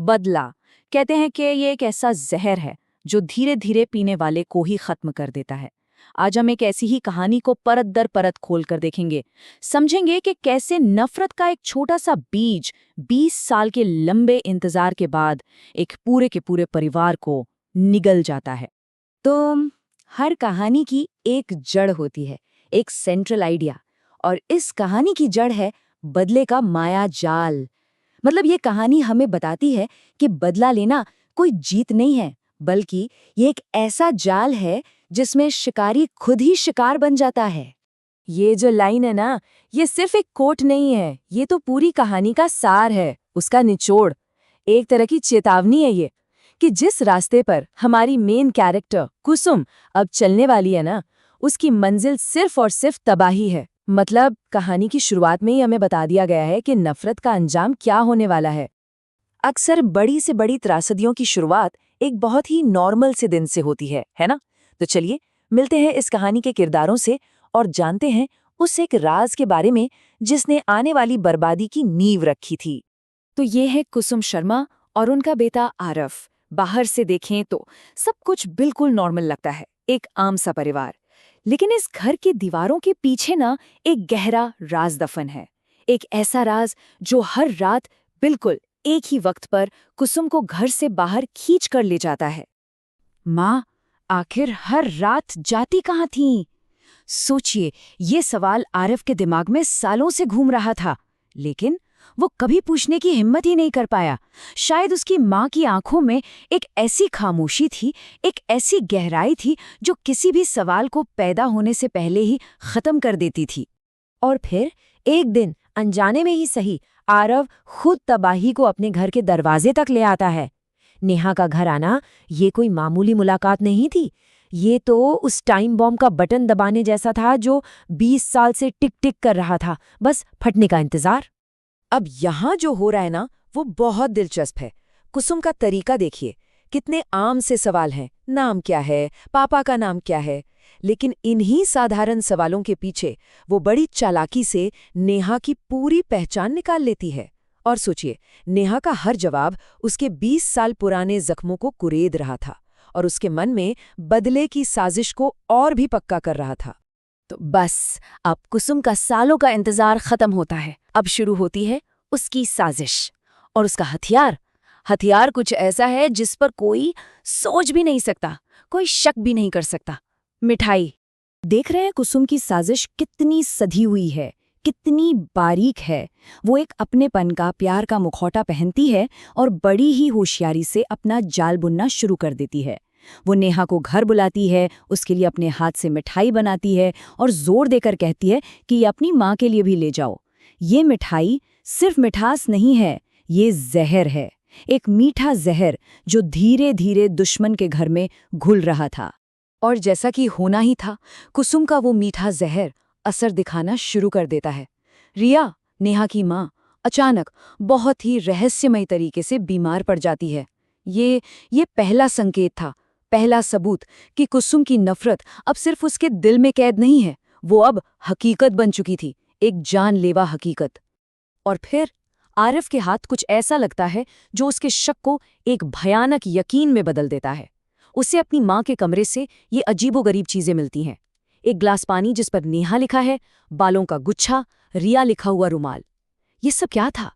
बदला। कहते हैं कि ये एक ऐसा जहर है जो धीरे धीरे पीने वाले को ही खत्म कर देता है। आज हम एक ऐसी ही कहानी को परत दर परत खोल कर देखेंगे। समझेंगे कि कैसे नफरत का एक छोटा सा बीज 20 साल के लंबे इंतजार के बाद एक पूरे के पूरे परिवार को निगल जाता है। तो हर कहानी की एक जड़ होती है, एक सेंट्रल आइडिया। और इस कहानी की जड़ है बदले का माया जाल। मतलब ये कहानी हमें बताती है कि बदला लेना कोई जीत नहीं है, बल्कि ये एक ऐसा जाल है जिसमें शिकारी खुद ही शिकार बन जाता है। ये जो लाइन है ना, ये सिर्फ एक कोट नहीं है, ये तो पूरी कहानी का सार है, उसका निचोड़। एक तरह की चेतावनी है ये कि जिस रास्ते पर हमारी मेन कैरेक्टर कुसुम अब चलने वाली है ना, उसकी मंजिल सिर्फ और सिर्फ तबाही है। मतलब कहानी की शुरुआत में ही हमें बता दिया गया है कि नफरत का अंजाम क्या होने वाला है। अक्सर बड़ी से बड़ी त्रासदियों की शुरुआत एक बहुत ही नॉर्मल से दिन से होती है ना? तो चलिए मिलते हैं इस कहानी के किरदारों से और जानते हैं उस एक राज के बारे में जिसने आने वाली बर्बादी की नींव रखी थी। तो ये है कुसुम शर्मा और उनका बेटा आरफ। बाहर से देखें तो सब कुछ बिल्कुल नॉर्मल लगता है, एक आम सा परिवार। लेकिन इस घर की दीवारों के पीछे ना एक गहरा राज दफन है। एक ऐसा राज जो हर रात बिल्कुल एक ही वक्त पर कुसुम को घर से बाहर खींच कर ले जाता है। माँ आखिर हर रात जाती कहाँ थीं? सोचिए, ये सवाल आरिफ के दिमाग में सालों से घूम रहा था, लेकिन वो कभी पूछने की हिम्मत ही नहीं कर पाया। शायद उसकी माँ की आंखों में एक ऐसी खामोशी थी, एक ऐसी गहराई थी जो किसी भी सवाल को पैदा होने से पहले ही खत्म कर देती थी। और फिर एक दिन अनजाने में ही सही, आरव खुद तबाही को अपने घर के दरवाजे तक ले आता है। नेहा का घर आना ये कोई मामूली मुलाकात नहीं थी। ये तो उस टाइम बॉम्ब का बटन दबाने जैसा था जो 20 साल से टिक टिक कर रहा था, बस फटने का इंतजार। अब यहाँ जो हो रहा है ना, वो बहुत दिलचस्प है। कुसुम का तरीका देखिए, कितने आम से सवाल हैं। नाम क्या है, पापा का नाम क्या है? लेकिन इन्हीं साधारण सवालों के पीछे वो बड़ी चालाकी से नेहा की पूरी पहचान निकाल लेती है। और सोचिए, नेहा का हर जवाब उसके 20 साल पुराने जख्मों को कुरेद रहा था और उसके मन में बदले की साजिश को और भी पक्का कर रहा था। तो बस अब कुसुम का सालों का इंतजार खत्म होता है। अब शुरू होती है उसकी साजिश। और उसका हथियार कुछ ऐसा है जिस पर कोई सोच भी नहीं सकता, कोई शक भी नहीं कर सकता। मिठाई। देख रहे हैं कुसुम की साजिश कितनी सधी हुई है, कितनी बारीक है। वो एक अपनेपन का, प्यार का मुखौटा पहनती है और बड़ी ही होशियारी से अपना जाल बुनना शुरू कर देती है। वो नेहा को घर बुलाती है, उसके लिए अपने हाथ से मिठाई बनाती है और जोर देकर कहती है कि ये अपनी माँ के लिए भी ले जाओ। ये मिठाई सिर्फ मिठास नहीं है, ये जहर है, एक मीठा जहर जो धीरे धीरे दुश्मन के घर में घुल रहा था। और जैसा कि होना ही था, कुसुम का वो मीठा जहर असर दिखाना शुरू कर देता है। रिया, नेहा की माँ, अचानक बहुत ही रहस्यमय तरीके से बीमार पड़ जाती है। ये पहला संकेत था, पहला सबूत कि कुसुम की नफरत अब सिर्फ उसके दिल में कैद नहीं है, वो अब हकीकत बन चुकी थी, एक जानलेवा हकीकत। और फिर आरिफ के हाथ कुछ ऐसा लगता है जो उसके शक को एक भयानक यकीन में बदल देता है। उसे अपनी माँ के कमरे से ये अजीबोगरीब चीजें मिलती हैं। एक ग्लास पानी जिस पर नेहा लिखा है, बालों का गुच्छा, रिया लिखा हुआ रुमाल। ये सब क्या था?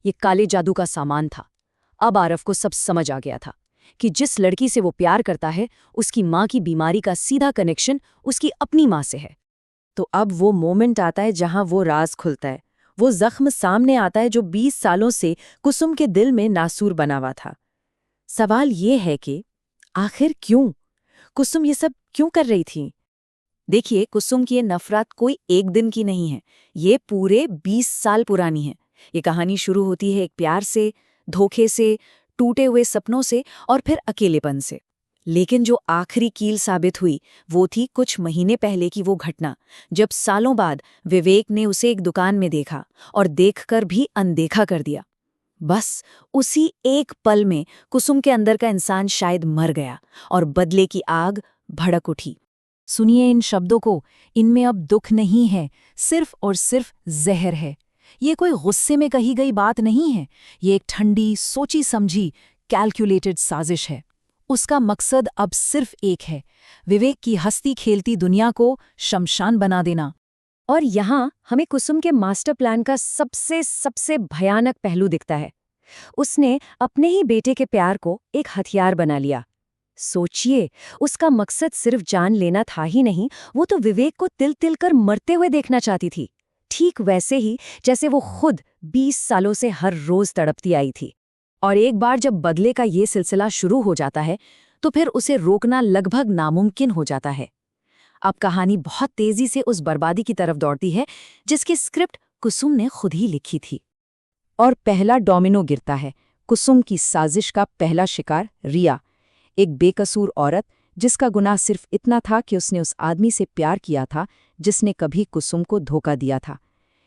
ये काले जादू का सामान था। अब आरिफ को सब समझ आ गया था कि जिस लड़की से वो प्यार करता है, उसकी माँ की बीमारी का सीधा कनेक्शन उसकी अपनी माँ से है। तो अब वो मोमेंट आता है जहां वो राज खुलता है, वो जख्म सामने आता है जो 20 सालों से कुसुम के दिल में नासूर बना हुआ था। सवाल ये है कि आखिर क्यों? कुसुम ये सब क्यों कर रही थी? देखिए, कुसुम की ये नफरत कोई एक दिन की नहीं है, ये पूरे 20 साल पुरानी है। ये कहानी शुरू होती है एक प्यार से, धोखे से, टूटे हुए सपनों से और फिर अकेलेपन से। लेकिन जो आखिरी कील साबित हुई वो थी कुछ महीने पहले की वो घटना, जब सालों बाद विवेक ने उसे एक दुकान में देखा और देखकर भी अनदेखा कर दिया। बस उसी एक पल में कुसुम के अंदर का इंसान शायद मर गया और बदले की आग भड़क उठी। सुनिए इन शब्दों को, इनमें अब दुख नहीं है, सिर्फ और सिर्फ जहर है। ये कोई गुस्से में कही गई बात नहीं है, ये एक ठंडी, सोची समझी, कैलकुलेटेड साजिश है। उसका मकसद अब सिर्फ एक है, विवेक की हंसती खेलती दुनिया को शमशान बना देना। और यहाँ हमें कुसुम के मास्टर प्लान का सबसे भयानक पहलू दिखता है। उसने अपने ही बेटे के प्यार को एक हथियार बना लिया। सोचिए, उसका मकसद सिर्फ जान लेना था ही नहीं, वो तो विवेक को तिल तिल कर मरते हुए देखना चाहती थी, ठीक वैसे ही जैसे वो खुद 20 सालों से हर रोज तड़पती आई थी। और एक बार जब बदले का ये सिलसिला शुरू हो जाता है तो फिर उसे रोकना लगभग नामुमकिन हो जाता है। अब कहानी बहुत तेजी से उस बर्बादी की तरफ दौड़ती है जिसकी स्क्रिप्ट कुसुम ने खुद ही लिखी थी। और पहला डोमिनो गिरता है। कुसुम की साजिश का पहला शिकार रिया, एक बेकसूर औरत जिसका गुनाह सिर्फ इतना था कि उसने उस आदमी से प्यार किया था जिसने कभी कुसुम को धोखा दिया था।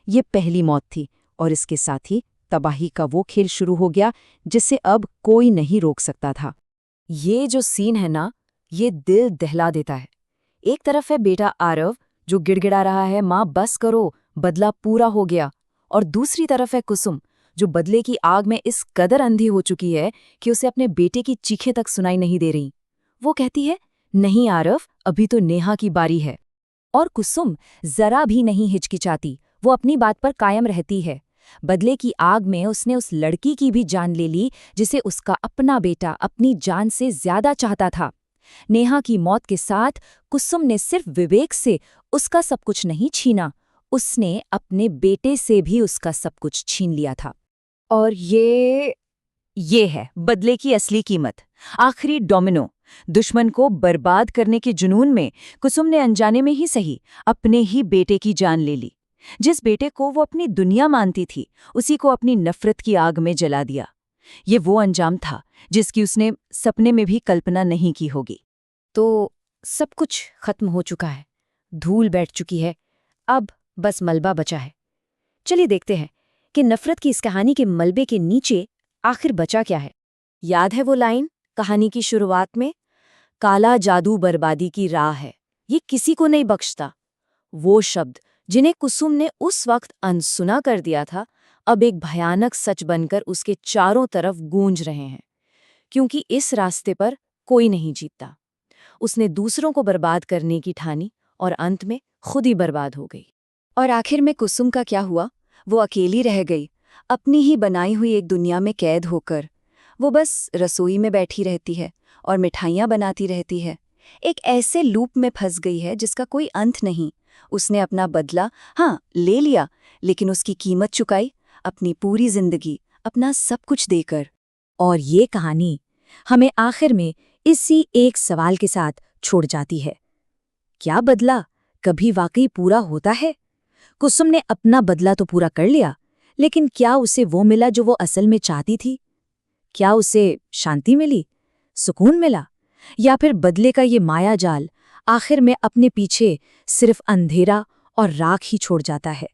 ये पहली मौत थी और इसके साथ ही तबाही का वो खेल शुरू हो गया जिसे अब कोई नहीं रोक सकता था। ये जो सीन है ना, ये दिल दहला देता है। एक तरफ है बेटा आरव जो गिड़गिड़ा रहा है, माँ बस करो, बदला पूरा हो गया। और दूसरी तरफ है कुसुम जो बदले की आग में इस कदर अंधी हो चुकी है कि उसे अपने बेटे की चीखें तक सुनाई नहीं दे रही। वो कहती है, नहीं आरव, अभी तो नेहा की बारी है। और कुसुम जरा भी नहीं हिचकिचाती, वो अपनी बात पर कायम रहती है। बदले की आग में उसने उस लड़की की भी जान ले ली जिसे उसका अपना बेटा अपनी जान से ज्यादा चाहता था। नेहा की मौत के साथ कुसुम ने सिर्फ विवेक से उसका सब कुछ नहीं छीना, उसने अपने बेटे से भी उसका सब कुछ छीन लिया था। और ये है बदले की असली कीमत, आखिरी डोमिनो। दुश्मन को बर्बाद करने के जुनून में कुसुम ने अनजाने में ही सही अपने ही बेटे की जान ले ली। जिस बेटे को वो अपनी दुनिया मानती थी, उसी को अपनी नफरत की आग में जला दिया। ये वो अंजाम था जिसकी उसने सपने में भी कल्पना नहीं की होगी। तो सब कुछ खत्म हो चुका है, धूल बैठ चुकी है, अब बस मलबा बचा है। चलिए देखते हैं कि नफरत की इस कहानी के मलबे के नीचे आखिर बचा क्या है। याद है वो लाइन कहानी की शुरुआत में, काला जादू बर्बादी की राह है, ये किसी को नहीं बख्शता। वो शब्द जिन्हें कुसुम ने उस वक्त अनसुना कर दिया था, अब एक भयानक सच बनकर उसके चारों तरफ गूंज रहे हैं। क्योंकि इस रास्ते पर कोई नहीं जीतता। उसने दूसरों को बर्बाद करने की ठानी और अंत में खुद ही बर्बाद हो गई। और आखिर में कुसुम का क्या हुआ? वो अकेली रह गई, अपनी ही बनाई हुई एक दुनिया में कैद होकर। वो बस रसोई में बैठी रहती है और मिठाइयाँ बनाती रहती है। एक ऐसे लूप में फंस गई है जिसका कोई अंत नहीं। उसने अपना बदला ले लिया, लेकिन उसकी कीमत चुकाई, अपनी पूरी जिंदगी, अपना सब कुछ देकर। और ये कहानी हमें आखिर में इसी एक सवाल के साथ छोड़ जाती है, क्या बदला कभी वाकई पूरा होता है? कुसुम ने अपना बदला तो पूरा कर लिया, लेकिन क्या उसे वो मिला जो वो असल में चाहती थी? क्या उसे शांति मिली, सुकून मिला, या फिर बदले का ये माया जाल आखिर में अपने पीछे सिर्फ अंधेरा और राख ही छोड़ जाता है?